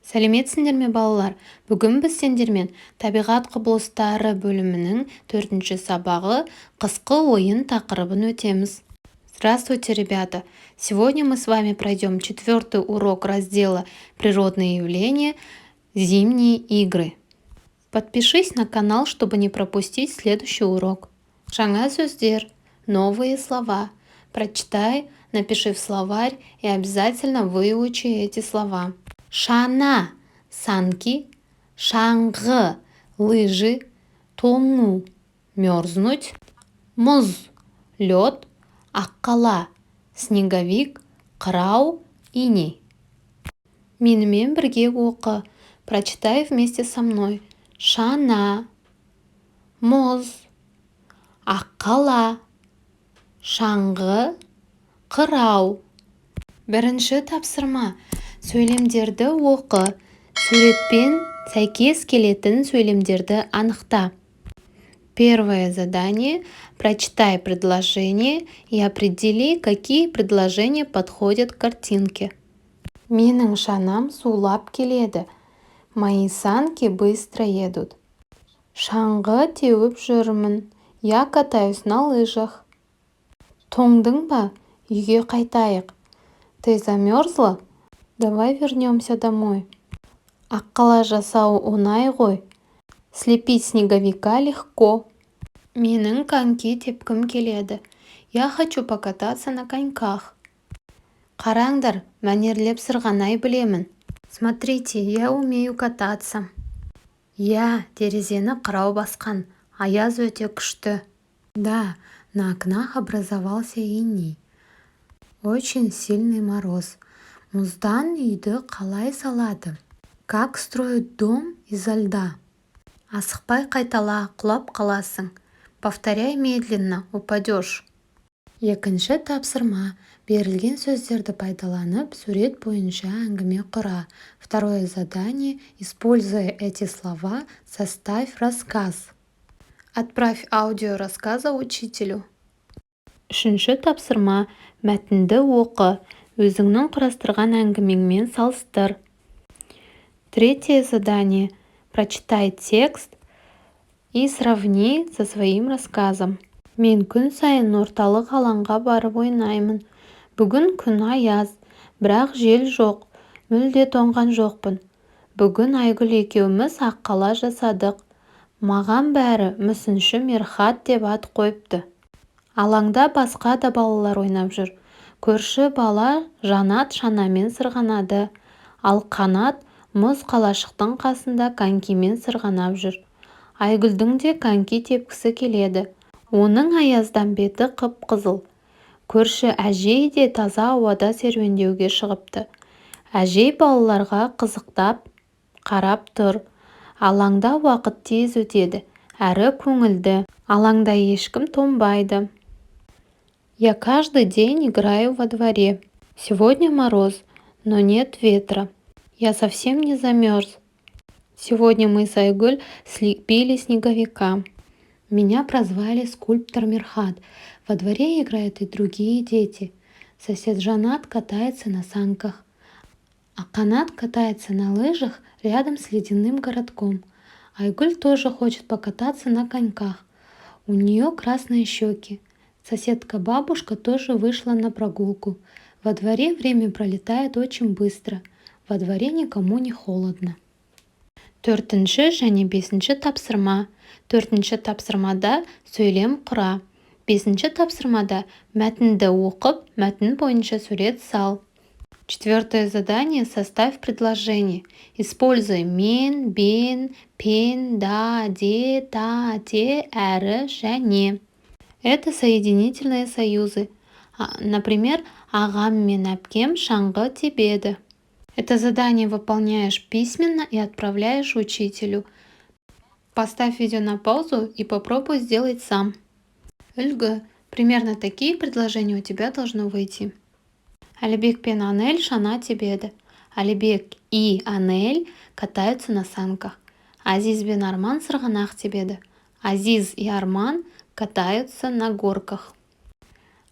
Сәлеметсіңдер ме балалар? Бүгін біз сендермен табиғат құбылыстары бөлімінің 4-ші сабағы қысқы ойын тақырыбын өтеміз. Здравствуйте, ребята! Сегодня мы с вами пройдем 4-й урок раздела «Природные явления. Зимние игры». Подпишись на канал, чтобы не пропустить следующий урок. Жаңа сөздер, новые слова. Прочитай, напиши в словарь и обязательно выучи эти слова. Шана – санки, шаңғы – лыжи, тоңу – мерзнуть, мұз – лед, аққала – снеговик, қырау – иней. Менімен бірге оқы. Прочитай вместе со мной. Шана, мұз, аққала, шаңғы, қырау. Бірінші тапсырма. Сөйлемдерді оқы. Суретпен сәйкес келетін сөйлемдерді анықта. Первое задание. Прочитай предложение и определи, какие предложения подходят к картинке. Менің шанам сулап келеді. Мои санки быстро едут. Шаңғы теуіп жүрмін. Я катаюсь на лыжах. Тоңдың ба? Үйге қайтайық. Ты замерзла? Давай вернемся домой. Аққала жасау оңай ғой. Слепить снеговика легко. Менің коньки тепкім келеді. Я хочу покататься на коньках. Қараңдар, мәнерлеп сырғанай білемін. Смотрите, я умею кататься. Я терезені қырау басқан. Аяз өте күшті. Да, на окнах образовался иней. Очень сильный мороз. Мұздан үйді қалай салады? Как строят дом изо льда? Асықпай қайтала, құлап қаласың. Повторяй медленно, упадешь. Екінші тапсырма. Берілген сөздерді пайдаланып, сурет бойынша әңгіме құра. Второе задание. Используя эти слова, составь рассказ. Отправь аудио рассказа учителю. Үшінші тапсырма. Мәтінді оқы. Өзіңнің құрастырған әңгімеңмен салыстыр. Третье задание. Прочитай текст и сравни со своим рассказом. Мен күн сайын орталық алаңға барып ойнаймын. Бүгін күн аяз, бірақ жел жоқ. Мүлде тоңған жоқпын. Бүгін Айгүл екеуміз аққала жасадық. Маған бәрі мүсінші Мерхат деп ат қойыпты. Алаңда басқа да балалар ойнап жүр. Көрші бала Жанат шанамен сырғанады, ал Қанат мұз қалашықтың қасында конькимен сырғанап жүр. Айгүлдің де коньки тепкісі келеді. Оның аяздан беті қып-қызыл. Көрші әжей де таза ауада серуендеуге шығыпты. Әжей балаларға қызықтап қарап тұр. Алаңда уақыт тез өтеді, әрі көңілді. Алаңда ешкім тонбайды. Я каждый день играю во дворе. Сегодня мороз, но нет ветра. Я совсем не замерз. Сегодня мы с Айгуль слепили снеговика. Меня прозвали скульптор Мерхат. Во дворе играют и другие дети. Сосед Жанат катается на санках, а Канат катается на лыжах рядом с ледяным городком. Айгуль тоже хочет покататься на коньках. У нее красные щеки. Соседка-бабушка тоже вышла на прогулку. Во дворе время пролетает очень быстро. Во дворе никому не холодно. Төртінші және бесінші тапсырма. Төртінші тапсырмада сөйлем құра. Бесінші тапсырмада мәтінді оқып, мәтін бойынша сурет сал. Четвертое задание. Составь предложение. Используй мен, бен, пен, да, де, та, те, әрі, және. Это соединительные союзы. Например, ағам мен әпкем шаңғы тебеді. Это задание выполняешь письменно и отправляешь учителю. Поставь видео на паузу и попробуй сделать сам. Үлгі. Примерно такие предложения у тебя должно выйти. Алибек пен Анель шана тебеді. Алибек и Анель катаются на санках. Азиз бен Арман сырғанақ тебеді. Азиз и Арман катаются на горках.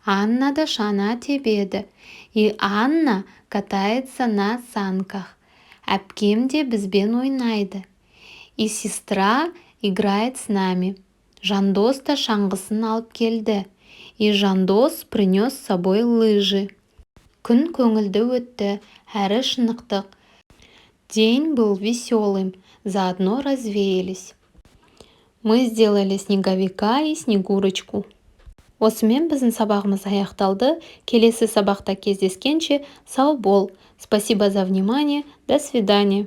Анна да шана тебеді. И Анна катается на санках. Әпкем де бізбен ойнайды. И сестра играет с нами. Жандос та шаңғысын алып келді. И Жандос принес с собой лыжи. Күн көңілді өтті, әрі шынықтық. День был веселым, заодно развеялись. Мы сделали снеговика и снегурочку. Осымен біздің сабағымыз аяқталды. Келесі сабақта кездескенше сау бол. Спасибо за внимание. До свидания.